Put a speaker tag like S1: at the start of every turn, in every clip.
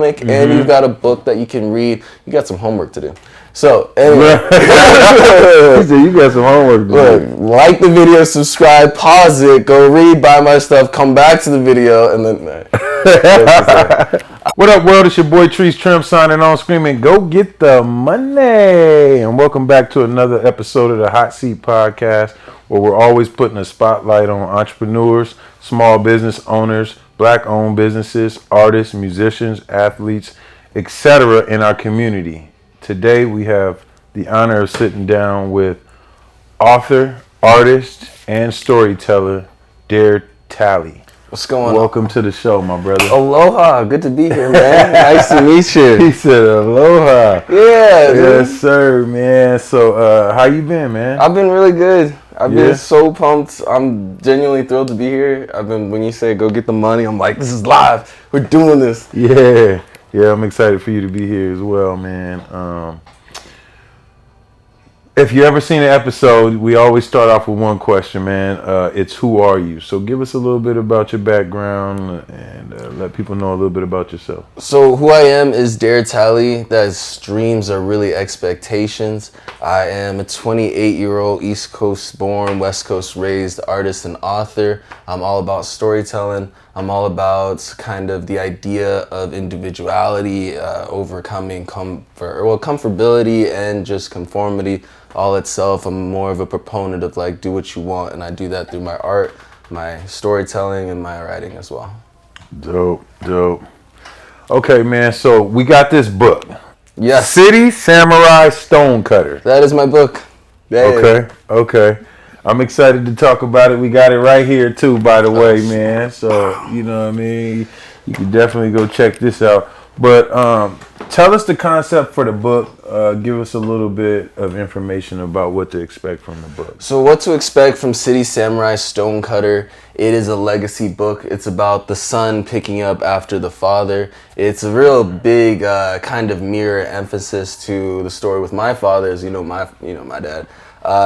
S1: and you've got a book that you can read. You got some homework to do. So, anyway.
S2: You got some homework to do.
S1: Like the video, subscribe, pause it, go read, buy my stuff, come back to the video, and then...
S2: What up, world? It's your boy Trees Trim signing on, screaming, go get the money. And welcome back to another episode of the Hotseat Podcast, where we're always putting a spotlight on entrepreneurs, small business owners, black-owned businesses, artists, musicians, athletes, etc. in our community. Today, we have the honor of sitting down with author, artist, and storyteller, Talley.
S1: What's going on?
S2: Welcome to the show, my brother.
S1: Aloha. Good to be here, man. Nice to meet you.
S2: He said aloha.
S1: Yeah, dude.
S2: Yes, sir, man. So, how you been, man?
S1: I've been really good. I've been so pumped. I'm genuinely thrilled to be here. When you say go get the money, I'm like, this is live. We're doing this.
S2: Yeah, I'm excited for you to be here as well, man. If you ever seen an episode, we always start off with one question, man. It's who are you? So give us a little bit about your background and let people know a little bit about yourself.
S1: So who I am is Talley. That's dreams are really expectations. I am a 28-year-old East Coast born, West Coast raised artist and author. I'm all about storytelling. I'm all about kind of the idea of individuality, overcoming comfortability and just conformity all itself. I'm more of a proponent of like do what you want, and I do that through my art, my storytelling, and my writing as well.
S2: Dope. Okay, man, so we got this book.
S1: Yes.
S2: City Samurai Stonecutter.
S1: That is my book.
S2: Yeah. Okay. I'm excited to talk about it. We got it right here too, by the way, man. So, you know what I mean? You can definitely go check this out. But tell us the concept for the book. Give us a little bit of information about what to expect from the book.
S1: So what to expect from City Samurai Stonecutter. It is a legacy book. It's about the son picking up after the father. It's a real big kind of mirror emphasis to the story with my father, as my dad.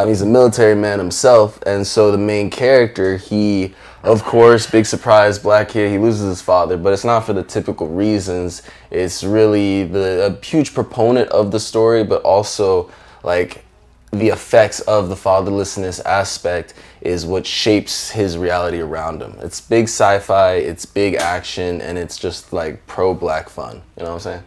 S1: He's a military man himself, and so the main character, he, of course, big surprise, black kid, he loses his father, but it's not for the typical reasons. It's really a huge proponent of the story, but also like the effects of the fatherlessness aspect is what shapes his reality around him. It's big sci-fi, it's big action, and it's just like pro-black fun. You know what I'm saying?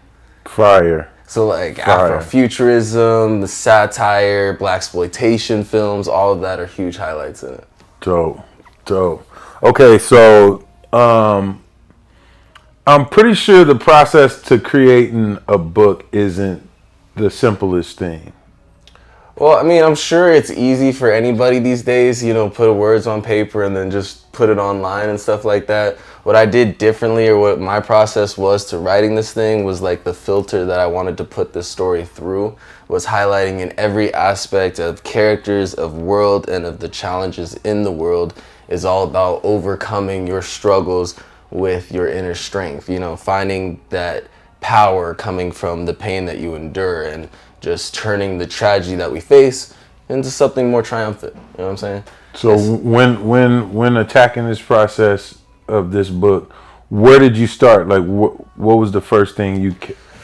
S2: Fire.
S1: So like Afrofuturism, the satire, blaxploitation films, all of that are huge highlights in it.
S2: Dope. Okay, so I'm pretty sure the process to creating a book isn't the simplest thing.
S1: Well, I mean, I'm sure it's easy for anybody these days, put words on paper and then just put it online and stuff like that. What I did differently, or what my process was to writing this thing, was like the filter that I wanted to put this story through was highlighting in every aspect of characters, of world, and of the challenges in the world is all about overcoming your struggles with your inner strength, finding that power coming from the pain that you endure and just turning the tragedy that we face into something more triumphant. You know what I'm saying?
S2: So when attacking this process of this book, where did you start? Like, what was the first thing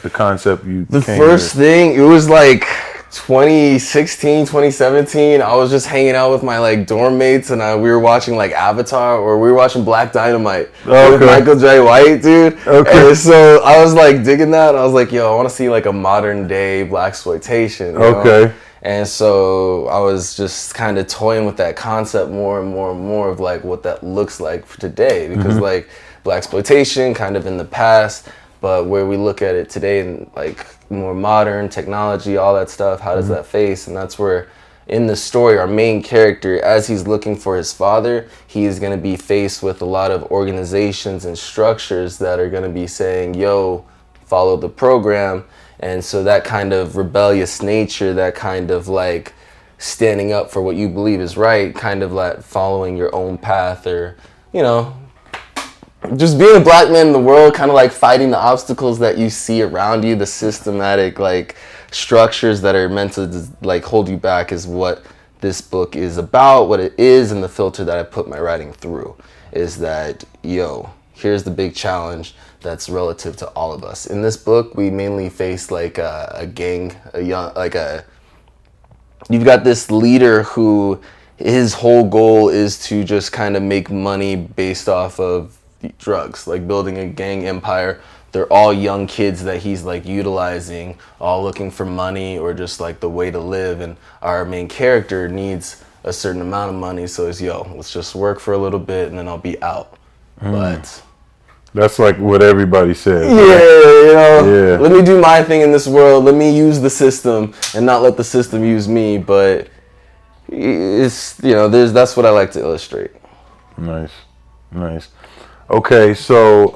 S2: the concept you
S1: The
S2: came
S1: first
S2: with?
S1: thing, it was like 2016, 2017. I was just hanging out with my like dorm mates, and we were watching like Avatar, or we were watching Black Dynamite with Michael J. White, dude.
S2: Okay.
S1: And so I was like digging that, and I was like, yo, I want to see like a modern day blaxploitation.
S2: Okay.
S1: And so I was just kind of toying with that concept more and more of like what that looks like for today, because like blaxploitation kind of in the past, but where we look at it today and like more modern technology, all that stuff, how does that face? And that's where in the story, our main character, as he's looking for his father, he is going to be faced with a lot of organizations and structures that are going to be saying, yo, follow the program. And so that kind of rebellious nature, that kind of like standing up for what you believe is right, kind of like following your own path, or, just being a black man in the world, kind of like fighting the obstacles that you see around you, the systematic like structures that are meant to like hold you back, is what this book is about, what it is, and the filter that I put my writing through is that, here's the big challenge. that's relative to all of us. In this book, we mainly face like a gang, you've got this leader who his whole goal is to just kind of make money based off of drugs, like building a gang empire. They're all young kids that he's like utilizing, all looking for money or just like the way to live. And our main character needs a certain amount of money, so it's, let's just work for a little bit and then I'll be out. But
S2: that's like what everybody says.
S1: Yeah, let me do my thing in this world. Let me use the system and not let the system use me. But it's, that's what I like to illustrate.
S2: Nice. Okay, so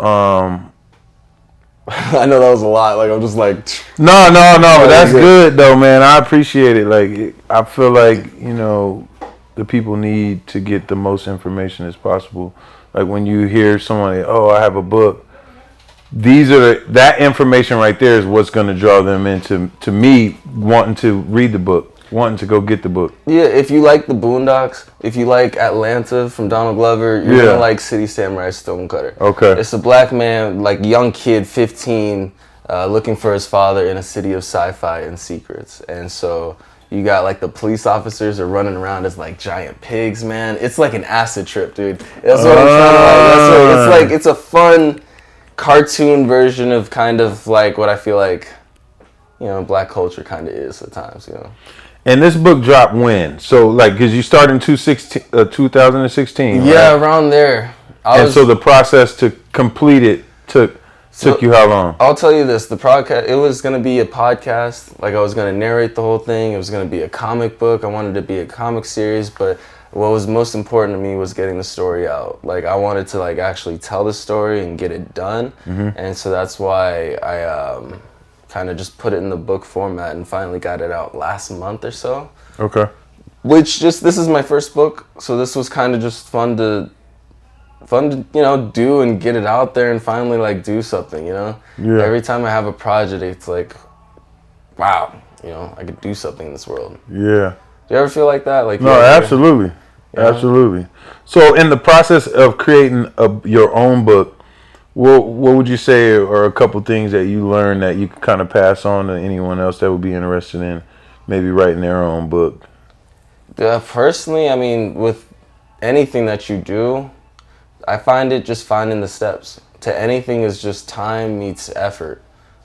S1: I know that was a lot. Like, I'm just like...
S2: No, but that's good, though, man. I appreciate it. Like, I feel like, the people need to get the most information as possible. Like, when you hear someone, I have a book, that information right there is what's going to draw them into, to me, wanting to read the book, wanting to go get the book.
S1: Yeah, if you like the Boondocks, if you like Atlanta from Donald Glover, you're going to like City Samurai Stonecutter.
S2: Okay.
S1: It's a black man, like young kid, 15, looking for his father in a city of sci-fi and secrets. And so you got like the police officers are running around as like giant pigs, man. It's like an acid trip, dude. That's what I'm trying to it's a fun cartoon version of kind of like what I feel like, black culture kind of is at times,
S2: And this book dropped when? So, like, because you started in 2016,
S1: Yeah,
S2: right?
S1: around there.
S2: So the process to complete it took you how long?
S1: I'll tell you this. The podcast, it was going to be a podcast. Like, I was going to narrate the whole thing. It was going to be a comic book. I wanted it to be a comic series, but what was most important to me was getting the story out. Like, I wanted to, like, actually tell the story and get it done. Mm-hmm. And so that's why I... kind of just put it in the book format and finally got it out last month or so.
S2: Okay.
S1: This is my first book, so this was kind of just fun to do and get it out there and finally like do something, Yeah. Every time I have a project, it's like, wow, I could do something in this world.
S2: Yeah.
S1: Do you ever feel like that? Like,
S2: no, absolutely. Absolutely. So in the process of creating your own book, what would you say are a couple things that you learned that you could kind of pass on to anyone else that would be interested in maybe writing their own book?
S1: Personally, I mean, with anything that you do, I find it just finding the steps. To anything is just time meets effort.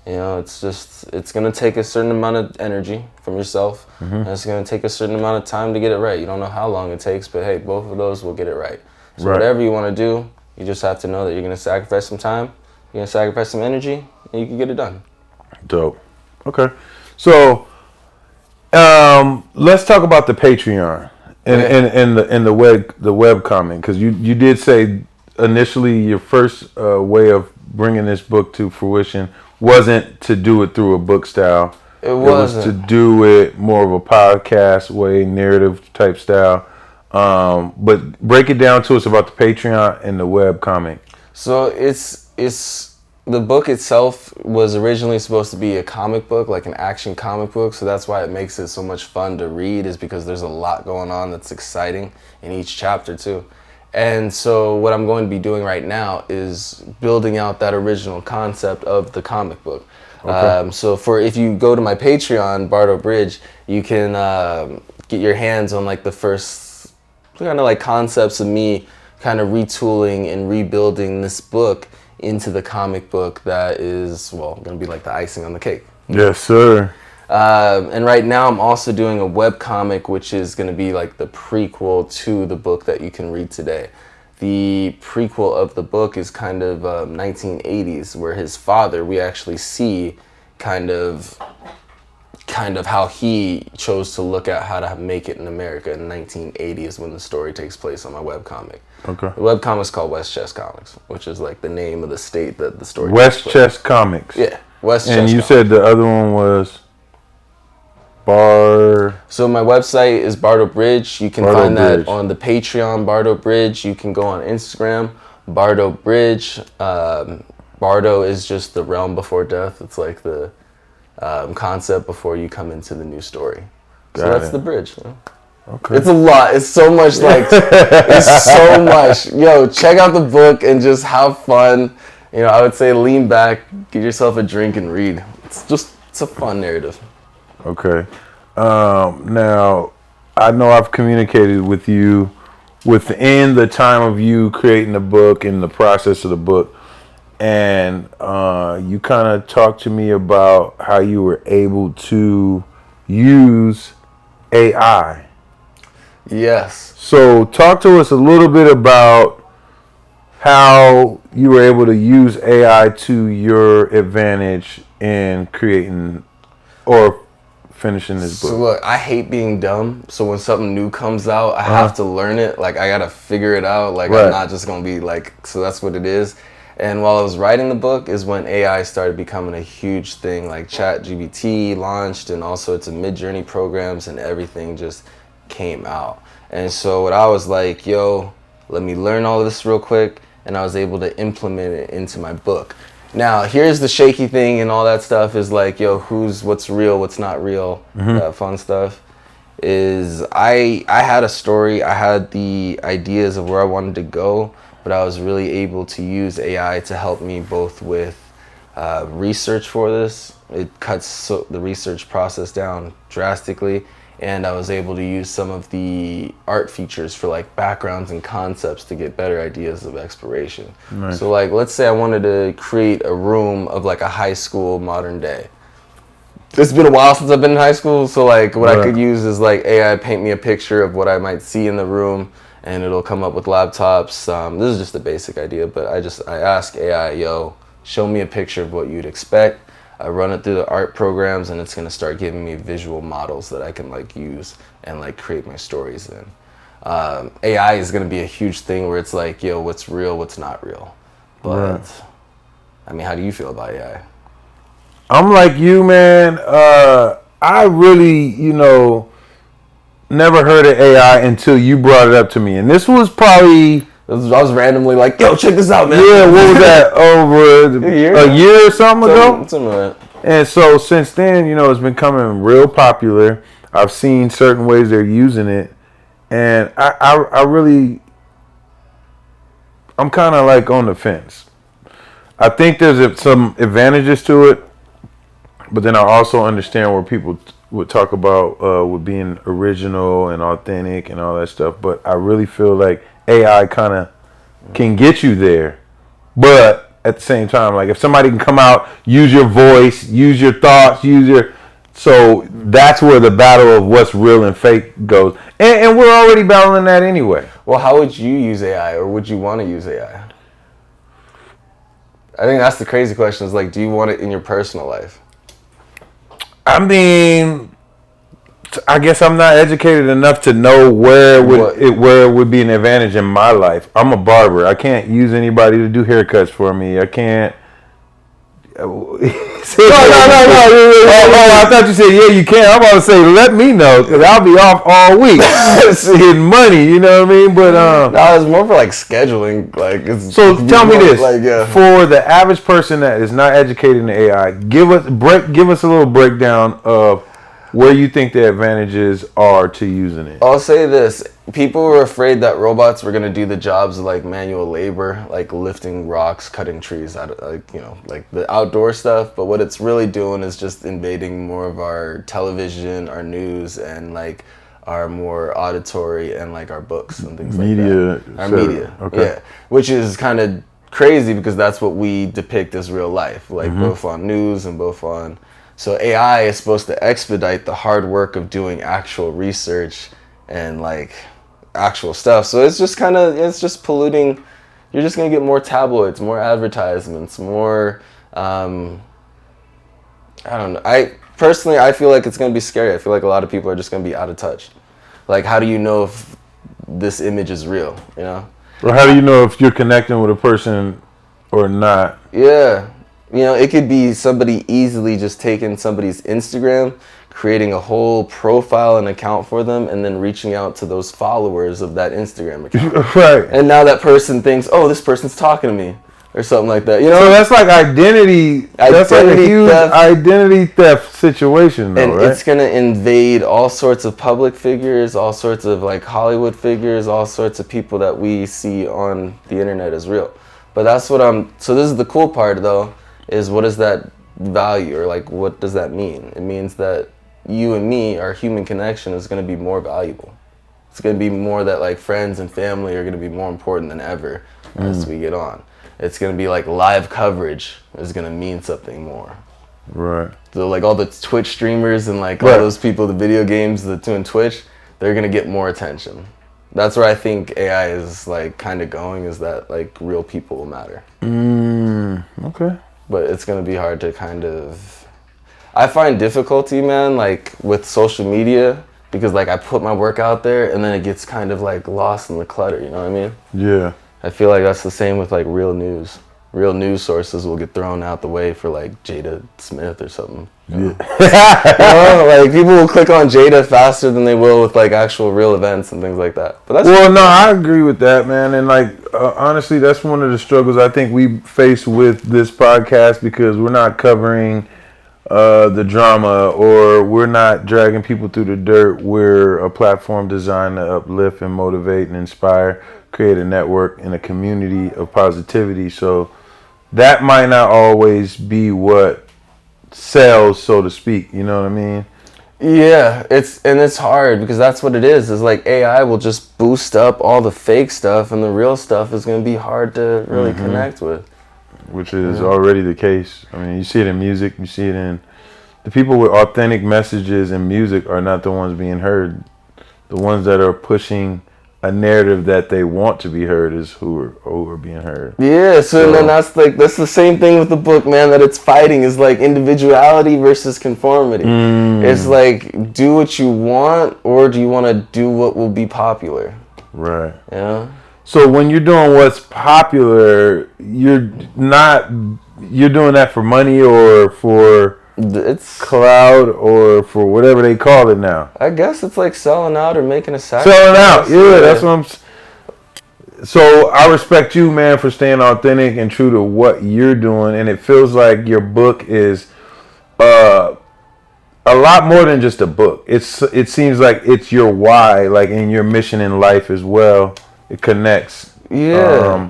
S1: It's going to take a certain amount of energy from yourself, and it's going to take a certain amount of time to get it right. You don't know how long it takes, but hey, both of those will get it right. So whatever you want to do, you just have to know that you're going to sacrifice some time, you're going to sacrifice some energy, and you can get it done.
S2: Dope. Okay. So, let's talk about the Patreon and the web comic, because you did say initially your first way of bringing this book to fruition wasn't to do it through a book style.
S1: It was
S2: to do it more of a podcast way, narrative type style. But break it down to us about the Patreon and the web comic.
S1: So it's the book itself was originally supposed to be a comic book, like an action comic book. So that's why it makes it so much fun to read, is because there's a lot going on that's exciting in each chapter too. And so what I'm going to be doing right now is building out that original concept of the comic book. Okay. So if you go to my Patreon, Bardo Bridge, you can get your hands on like the first kind of like concepts of me kind of retooling and rebuilding this book into the comic book that is, going to be like the icing on the cake.
S2: Yes, sir.
S1: And right now I'm also doing a web comic, which is going to be like the prequel to the book that you can read today. The prequel of the book is kind of 1980s, where his father, we actually see kind of how he chose to look at how to make it in America in 1980 is when the story takes place on my webcomic.
S2: Okay.
S1: The webcomic's called West Chest Comics, which is like the name of the state that the story
S2: West Chest Comics.
S1: Yeah, West Chest.
S2: And you
S1: Comics.
S2: said the other one was
S1: So my website is Bardo Bridge. You can find that on the Patreon, Bardo Bridge. You can go on Instagram, Bardo Bridge. Bardo is just the realm before death. It's like the concept before you come into the new story. So that's the bridge. Okay. It's a lot. It's so much it's so much. Yo, check out the book and just have fun I would say lean back, get yourself a drink, and read. It's a fun narrative.
S2: Okay. Now, I know I've communicated with you within the time of you creating the book and the process of the book, and you kind of talked to me about how you were able to use AI.
S1: Yes.
S2: So talk to us a little bit about how you were able to use AI to your advantage in creating or finishing this book.
S1: So look, I hate being dumb. So when something new comes out, I have to learn it. Like I gotta figure it out. Like I'm not just gonna be like, so that's what it is. And while I was writing the book is when AI started becoming a huge thing. Like ChatGPT launched and all sorts of mid-journey programs and everything just came out. And so what I was like, yo, let me learn all of this real quick. And I was able to implement it into my book. Now, here's the shaky thing and all that stuff is like, yo, what's real, what's not real, that fun stuff. Is I had a story, I had the ideas of where I wanted to go, but I was really able to use AI to help me both with research for this. It cuts the research process down drastically, and I was able to use some of the art features for like backgrounds and concepts to get better ideas of exploration. Nice. So like, let's say I wanted to create a room of like a high school modern day. It's been a while since I've been in high school, so like what I could use is like AI paint me a picture of what I might see in the room, and it'll come up with laptops. This is just a basic idea, but I ask AI, yo, show me a picture of what you'd expect. I run it through the art programs, and it's gonna start giving me visual models that I can like use and like create my stories in. AI is gonna be a huge thing where it's like, yo, what's real, what's not real. But I mean, how do you feel about AI?
S2: I'm like you, man. I really, never heard of AI until you brought it up to me, and this was probably.
S1: I was randomly like, yo, check this out, man.
S2: Yeah, what was that, over a year or something ago?
S1: Something like that.
S2: And so since then, it's been becoming real popular. I've seen certain ways they're using it. And I'm kind of like on the fence. I think there's some advantages to it, but then I also understand where people would talk about with being original and authentic and all that stuff. But I really feel like AI kind of can get you there, but at the same time, like if somebody can come out, use your voice, use your thoughts, so that's where the battle of what's real and fake goes, and we're already battling that anyway.
S1: Well, how would you use AI, or would you want to use AI? I think that's the crazy question. Is like, do you want it in your personal life?
S2: I mean, I guess I'm not educated enough to know where it would be an advantage in my life. I'm a barber. I can't use anybody to do haircuts for me. I can't. No. I thought you said yeah, you can. I'm about to say let me know because I'll be off all week getting money. You know what I mean? But
S1: no, it's more for like scheduling. Like,
S2: so tell me this: for the average person that is not educated in AI, give us a little breakdown of where you think the advantages are to using it.
S1: I'll say this. People were afraid that robots were going to do the jobs of like manual labor, like lifting rocks, cutting trees, like the outdoor stuff. But what it's really doing is just invading more of our television, our news, and like our more auditory and like our books and things like that. Our media. Okay. Yeah. Which is kind of crazy because that's what we depict as real life, like both on news and both on. So AI is supposed to expedite the hard work of doing actual research and like actual stuff. So it's just polluting. You're just going to get more tabloids, more advertisements, more, I don't know. I feel like it's going to be scary. I feel like a lot of people are just going to be out of touch. Like, how do you know if this image is real,
S2: Or how do you know if you're connecting with a person or not?
S1: Yeah. It could be somebody easily just taking somebody's Instagram, creating a whole profile and account for them, and then reaching out to those followers of that Instagram account.
S2: Right.
S1: And now that person thinks, oh, this person's talking to me, or something like that.
S2: So that's like identity. That's like a huge identity theft situation, though,
S1: and
S2: right?
S1: it's gonna invade all sorts of public figures, all sorts of like Hollywood figures, all sorts of people that we see on the internet as real. But so this is the cool part though, is what is that value, or like what does that mean? It means that you and me, our human connection is going to be more valuable. It's going to be more that like friends and family are going to be more important than ever as we get on. It's going to be like live coverage is going to mean something more.
S2: Right.
S1: So like all the Twitch streamers and like all those people, the video games that doing Twitch, they're going to get more attention. That's where I think AI is like kind of going, is that like real people will matter.
S2: Okay.
S1: But it's going to be hard to kind of, I find difficulty, man, like with social media, because like I put my work out there and then it gets kind of like lost in the clutter, you know what I mean?
S2: Yeah.
S1: I feel like that's the same with like real news. Real news sources will get thrown out the way for like Jada Smith or something. Yeah. Like people will click on Jada faster than they will with like actual real events and things like that. But
S2: I agree with that, man. And like honestly, that's one of the struggles I think we face with this podcast, because we're not covering the drama, or we're not dragging people through the dirt. We're a platform designed to uplift and motivate and inspire, create a network and a community of positivity. So that might not always be what sells, so to speak. You know what I mean?
S1: Yeah, it's hard, because that's what it is like AI will just boost up all the fake stuff, and the real stuff is going to be hard to really connect with.
S2: Which is already the case. I mean, you see it in music, you see it in the people with authentic messages in music are not the ones being heard. The ones that are pushing a narrative that they want to be heard is who are being heard.
S1: Yeah, so then that's the same thing with the book, man, that it's fighting is like individuality versus conformity. It's like, do what you want, or do you want to do what will be popular?
S2: Right.
S1: Yeah.
S2: So when you're doing what's popular, you're doing that for money or for cloud or for whatever they call it now.
S1: I guess it's like selling out or making a sacrifice.
S2: Selling out, yeah, that's what So I respect you, man, for staying authentic and true to what you're doing, and it feels like your book is a lot more than just a book. It seems like it's your why, like in your mission in life as well. It connects.
S1: Yeah.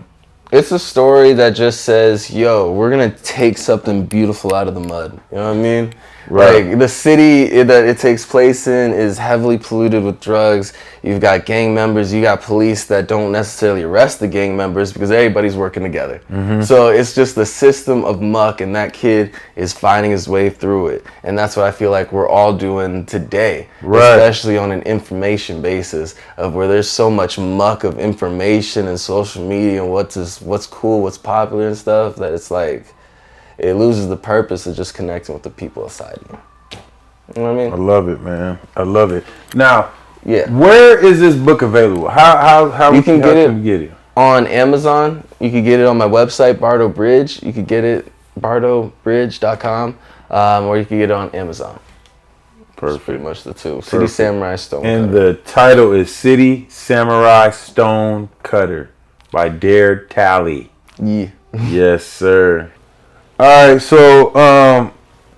S1: It's a story that just says, yo, we're going to take something beautiful out of the mud. You know what I mean? Right. Like the city that it takes place in is heavily polluted with drugs. You've got gang members. You got police that don't necessarily arrest the gang members because everybody's working together. So it's just the system of muck, and that kid is finding his way through it. And that's what I feel like we're all doing today, especially on an information basis, of where there's so much muck of information and social media and what's cool, what's popular and stuff, that it's like it loses the purpose of just connecting with the people aside you. You know what I mean?
S2: I love it, man. I love it. Now,
S1: yeah,
S2: where is this book available? How
S1: you can get it on Amazon. You can get it on my website, Bardo Bridge. You can get it bardobridge.com, or you can get it on Amazon. Perfect. That's pretty much the two. Perfect. City Samurai Stone
S2: and
S1: Cutter.
S2: The title is City Samurai Stone Cutter by Talley.
S1: Yeah.
S2: Yes, sir. All right, so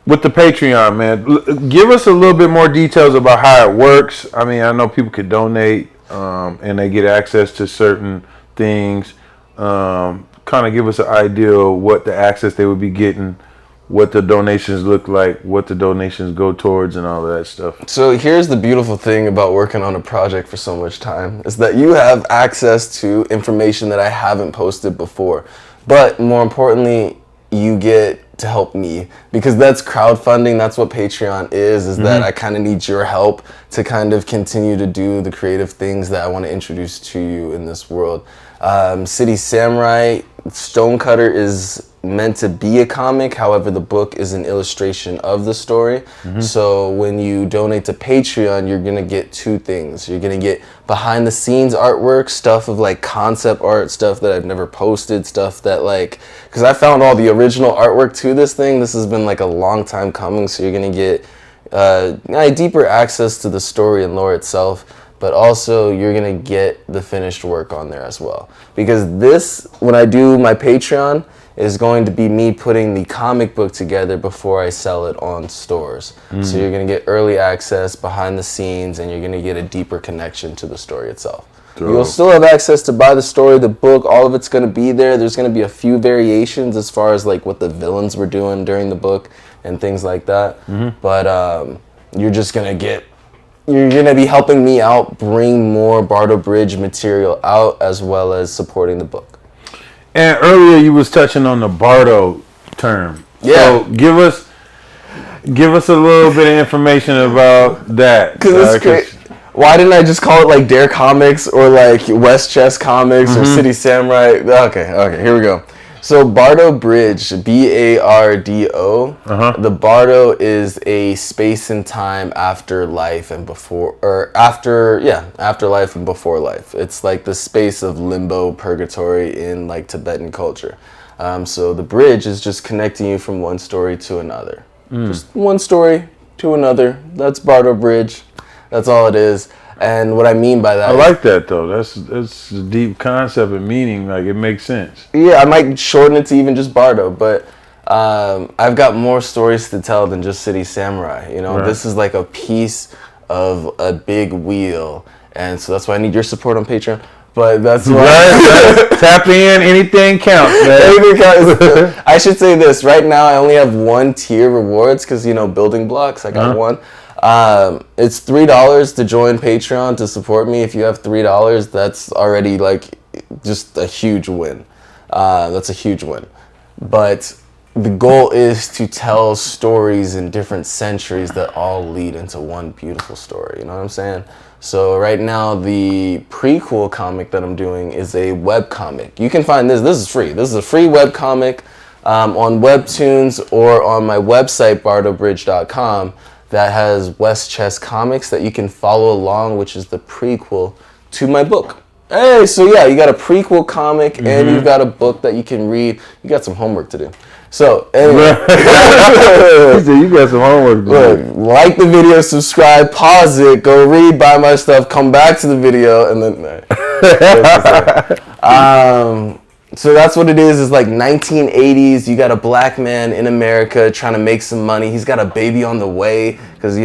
S2: with the Patreon, man, give us a little bit more details about how it works. I mean, I know people could donate and they get access to certain things. Kind of give us an idea of what the access they would be getting, what the donations look like, what the donations go towards, and all of that stuff.
S1: So here's the beautiful thing about working on a project for so much time, is that you have access to information that I haven't posted before. But more importantly, you get to help me, because that's crowdfunding. That's what Patreon is that I kind of need your help to kind of continue to do the creative things that I want to introduce to you in this world. City Samurai Stone Cutter is meant to be a comic. However, the book is an illustration of the story. So when you donate to Patreon, you're going to get two things. You're going to get behind the scenes artwork, stuff of like concept art, stuff that I've never posted, stuff that like, because I found all the original artwork to this thing. This has been like a long time coming. So you're going to get deeper access to the story and lore itself. But also you're going to get the finished work on there as well. Because this, when I do my Patreon, is going to be me putting the comic book together before I sell it on stores. So you're going to get early access, behind the scenes, and you're going to get a deeper connection to the story itself. You'll still have access to buy the story, the book. All of it's going to be there. There's going to be a few variations as far as like what the villains were doing during the book and things like that. But you're just going to you're going to be helping me out bring more Bardo Bridge material out, as well as supporting the book.
S2: And earlier you was touching on the Bardo term.
S1: Yeah.
S2: So give us a little bit of information about that.
S1: Because it's great. Why didn't I just call it like Dare Comics or like West Chess Comics or City Samurai? Okay, here we go. So Bardo Bridge, Bardo. The Bardo is a space and time after life and before, or after life and before life. It's like the space of limbo, purgatory in like Tibetan culture. So the bridge is just connecting you from one story to another. Just one story to another. That's Bardo Bridge. That's all it is. And what I mean by that,
S2: I like that though. That's a deep concept and meaning. Like, it makes sense.
S1: Yeah, I might shorten it to even just Bardo, but I've got more stories to tell than just City Samurai. You know, This is like a piece of a big wheel, and so that's why I need your support on Patreon. But that's why
S2: tap in. Anything counts, man.
S1: Anything counts. I should say this right now. I only have 1 tier rewards because building blocks. I got one. It's $3 to join Patreon to support me. If you have $3, that's already like just a huge win. That's a huge win. But the goal is to tell stories in different centuries that all lead into one beautiful story. You know what I'm saying? So right now, the prequel comic that I'm doing is a web comic. You can find this. This is free. This is a free web comic on Webtoons or on my website, bardobridge.com. That has West Chess Comics that you can follow along, which is the prequel to my book. Hey, so yeah, you got a prequel comic and you've got a book that you can read. You got some homework to do. So, anyway.
S2: You got some homework to do.
S1: Like the video, subscribe, pause it, go read, buy my stuff, come back to the video, and then... So that's what it is. It's like 1980s. You got a black man in America trying to make some money. He's got a baby on the way because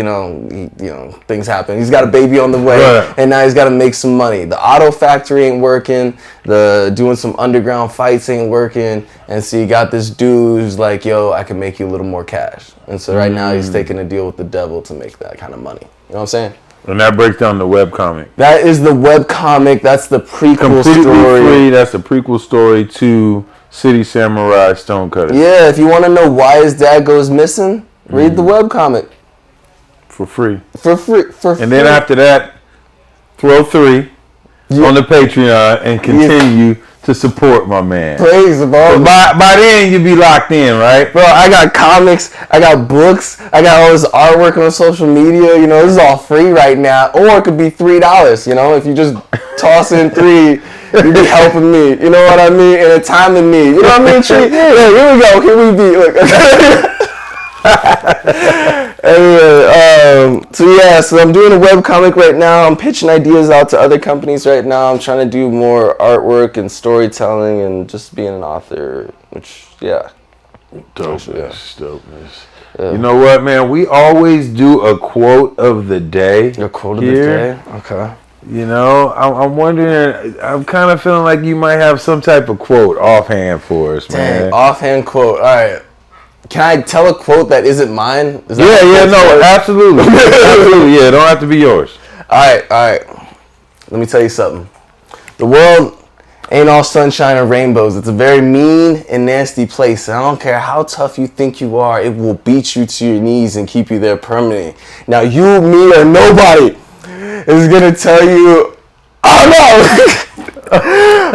S1: things happen. He's got a baby on the way, and now he's got to make some money. The auto factory ain't working. The doing some underground fights ain't working. And so you got this dude who's like, "Yo, I can make you a little more cash." And so right now he's taking a deal with the devil to make that kind of money. You know what I'm saying?
S2: And that breaks down the webcomic.
S1: That is the webcomic. That's the prequel
S2: completely
S1: story.
S2: Free. That's the prequel story to City Samurai Stonecutter.
S1: Yeah, if you want to know why his dad goes missing, read the webcomic.
S2: For free.
S1: For free.
S2: And then after that, throw 3 on the Patreon and continue to support my man.
S1: Praise the Lord.
S2: By then, you'll be locked in, right?
S1: Bro, I got comics, I got books, I got all this artwork on social media. This is all free right now. Or it could be $3, if you just toss in 3, you'd be helping me. You know what I mean? In a time of need. You know what I mean, Tree? Yeah, here we go. Here we be. Look. Anyway, so I'm doing a webcomic right now. I'm pitching ideas out to other companies right now. I'm trying to do more artwork and storytelling and just being an author, which, yeah.
S2: Dopeness. Yeah. You know what, man? We always do a quote of the day.
S1: A quote of the day? Okay.
S2: I'm wondering, I'm kind of feeling like you might have some type of quote offhand for us, man.
S1: Dang, offhand quote. All right. Can I tell a quote that isn't mine?
S2: Absolutely. Absolutely, yeah, it don't have to be yours.
S1: All right. Let me tell you something. The world ain't all sunshine and rainbows. It's a very mean and nasty place. And I don't care how tough you think you are, it will beat you to your knees and keep you there permanently. Now, you, me, or nobody is going to tell you, oh no!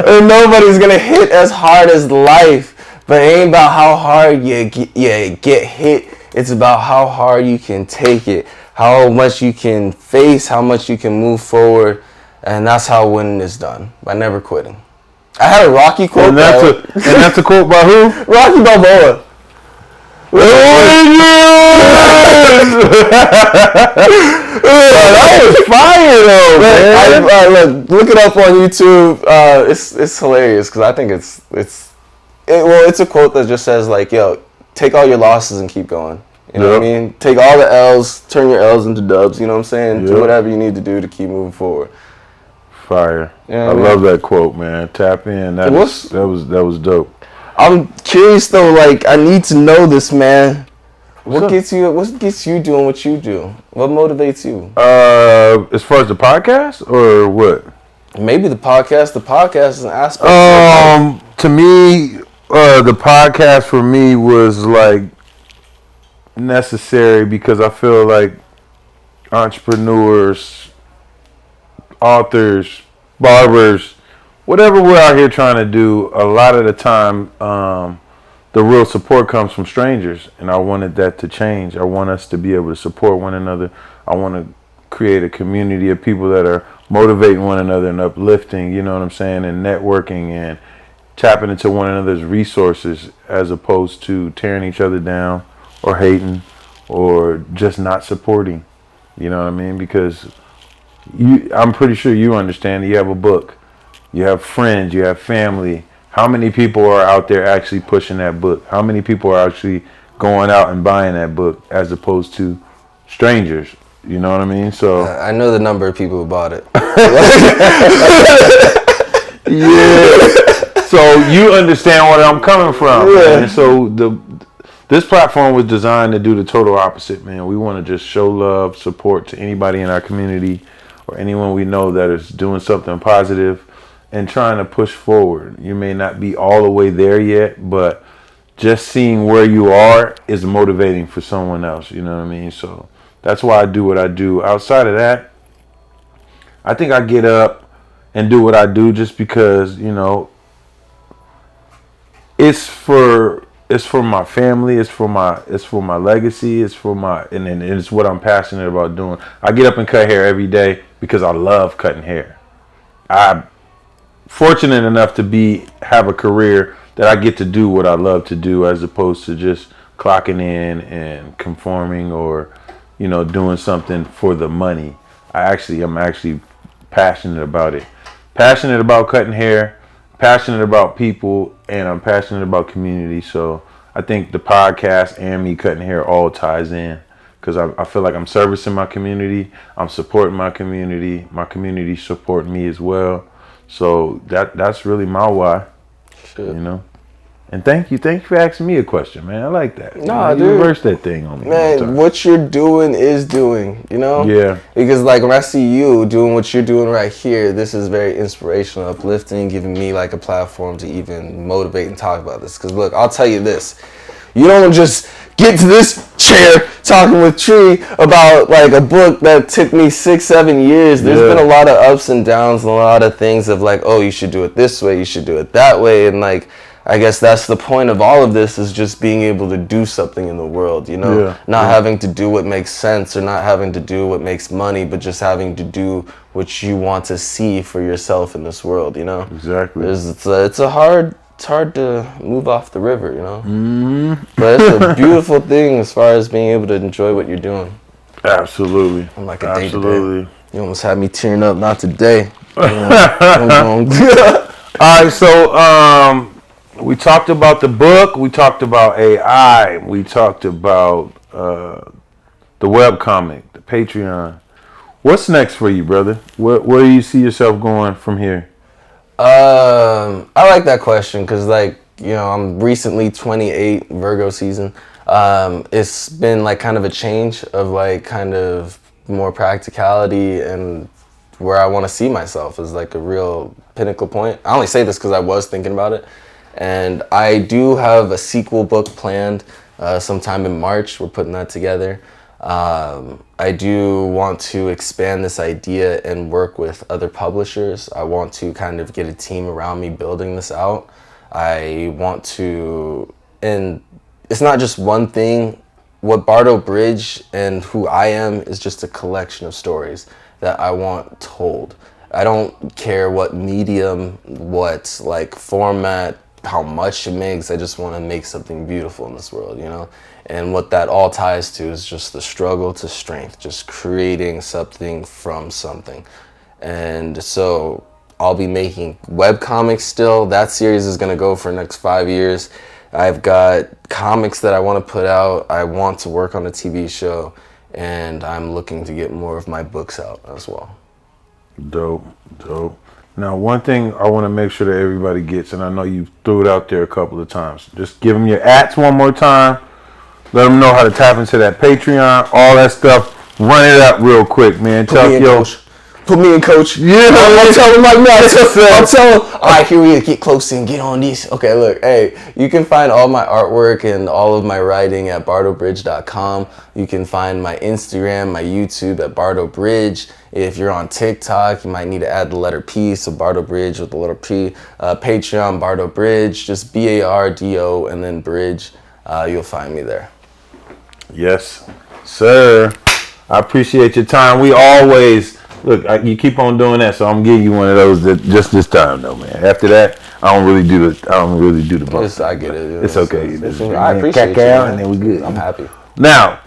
S1: And nobody's going to hit as hard as life. But it ain't about how hard you get hit. It's about how hard you can take it, how much you can face, how much you can move forward. And that's how winning is done, by never quitting. I had a Rocky quote.
S2: And that's a quote by who?
S1: Rocky Balboa.
S2: That was fire though, man.
S1: Look it up on YouTube. It's hilarious because I think it's a quote that just says like, yo, take all your losses and keep going. You know what I mean? Take all the L's, turn your L's into dubs. You know what I'm saying? Do whatever you need to do to keep moving forward.
S2: Fire.
S1: Yeah,
S2: I
S1: man.
S2: love that quote, man. Tap in. That was dope.
S1: I'm curious though, like I need to know this, man. What gets you doing what you do? What motivates you?
S2: As far as the podcast or what?
S1: Maybe the podcast. The podcast is an aspect.
S2: To me, the podcast for me was like necessary because I feel like entrepreneurs, authors, barbers, whatever we're out here trying to do, a lot of the time, the real support comes from strangers, and I wanted that to change. I want us to be able to support one another. I want to create a community of people that are motivating one another and uplifting, you know what I'm saying, and networking and tapping into one another's resources as opposed to tearing each other down or hating or just not supporting, you know what I mean? Because I'm pretty sure you understand. You have a book, you have friends, you have family. How many people are out there actually pushing that book? How many people are actually going out and buying that book as opposed to strangers? You know what I mean? So
S1: I know the number of people who bought it.
S2: Yeah. So you understand where I'm coming from. Yeah. And so this platform was designed to do the total opposite, man. We want to just show love, support to anybody in our community or anyone we know that is doing something positive and trying to push forward. You may not be all the way there yet, but just seeing where you are is motivating for someone else. You know what I mean? So that's why I do what I do. Outside of that, I think I get up and do what I do just because, you know, it's for my family, it's for my legacy, it's what I'm passionate about doing. I get up and cut hair every day because I love cutting hair. I'm fortunate enough to have a career that I get to do what I love to do as opposed to just clocking in and conforming or, you know, doing something for the money. I'm actually passionate about it. Passionate about cutting hair, passionate about people, and I'm passionate about community. So I think the podcast and me cutting hair all ties in because I feel like I'm servicing my community. I'm supporting my community supporting me as well. So that's really my why, you know. And thank you for asking me a question, man. I like that.
S1: Nah,
S2: you reverse that thing on me,
S1: man. What you're doing is doing, you know.
S2: Yeah.
S1: Because like when I see you doing what you're doing right here, this is very inspirational, uplifting, giving me like a platform to even motivate and talk about this. Because look, I'll tell you this: you don't just get to this chair talking with Tree about like a book that took me 6-7 years. There's been a lot of ups and downs and a lot of things of like, oh, you should do it this way, you should do it that way, and like I guess that's the point of all of this is just being able to do something in the world, you know, not having to do what makes sense or not having to do what makes money, but just having to do what you want to see for yourself in this world, you know.
S2: Exactly.
S1: It's hard to move off the river, you know. But it's a beautiful thing as far as being able to enjoy what you're doing.
S2: Absolutely.
S1: I'm like a day-to-day. You almost had me tearing up. Not today. All
S2: right, so we talked about the book. We talked about AI. We talked about the webcomic, the Patreon. What's next for you, brother? Where do you see yourself going from here?
S1: I like that question because, like, you know, I'm recently 28, Virgo season. It's been like kind of a change of like kind of more practicality and where I want to see myself as like a real pinnacle point. I only say this because I was thinking about it. And I do have a sequel book planned sometime in March. We're putting that together. I do want to expand this idea and work with other publishers. I want to kind of get a team around me building this out. I want to, and it's not just one thing. What Bardo Bridge and who I am is just a collection of stories that I want told. I don't care what medium, what like format, how much it makes. I just want to make something beautiful in this world, you know? And what that all ties to is just the struggle to strength, just creating something from something. And so I'll be making webcomics still. That series is going to go for the next 5 years. I've got comics that I want to put out. I want to work on a TV show, and I'm looking to get more of my books out as well.
S2: Dope. Now, one thing I want to make sure that everybody gets, and I know you threw it out there a couple of times. Just give them your ats one more time. Let them know how to tap into that Patreon, all that stuff. Run it up real quick, man.
S1: Put me in, coach.
S2: Yeah,
S1: I'll tell him like that. I'll tell him. All right, here we get close and get on these. Okay, look, hey, you can find all my artwork and all of my writing at bardobridge.com. You can find my Instagram, my YouTube at bardobridge. If you're on TikTok, you might need to add the letter P, so Bardo Bridge with the letter P. Patreon, Bardo Bridge, just BARDO and then Bridge. You'll find me there.
S2: Yes, sir. I appreciate your time. We always look. You keep on doing that, so I'm giving you one of those just this time, though, man. After that, I don't really do the bump.
S1: I get it.
S2: It's okay.
S1: I appreciate you,
S2: and then we good.
S1: I'm happy.
S2: Now,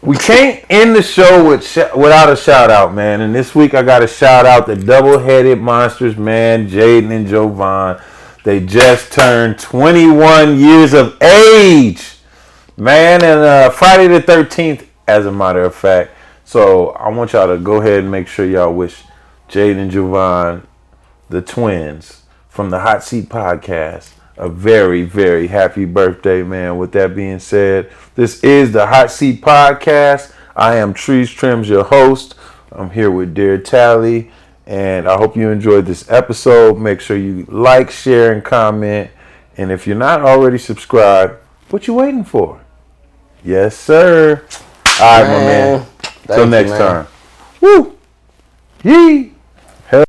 S2: we can't end the show without a shout out, man. And this week I got to shout out the double-headed monsters, man, Jaden and Jovan. They just turned 21 years of age, man, and Friday the 13th, as a matter of fact. So I want y'all to go ahead and make sure y'all wish Jaden and Jovan, the twins from the Hotseat Podcast, a very, very happy birthday, man. With that being said, this is the Hotseat Podcast. I am Trees Trims, your host. I'm here with dear Talley, and I hope you enjoyed this episode. Make sure you like, share, and comment. And if you're not already subscribed, what you waiting for? Yes, sir. All right, my man. Till next time. Woo! Yee!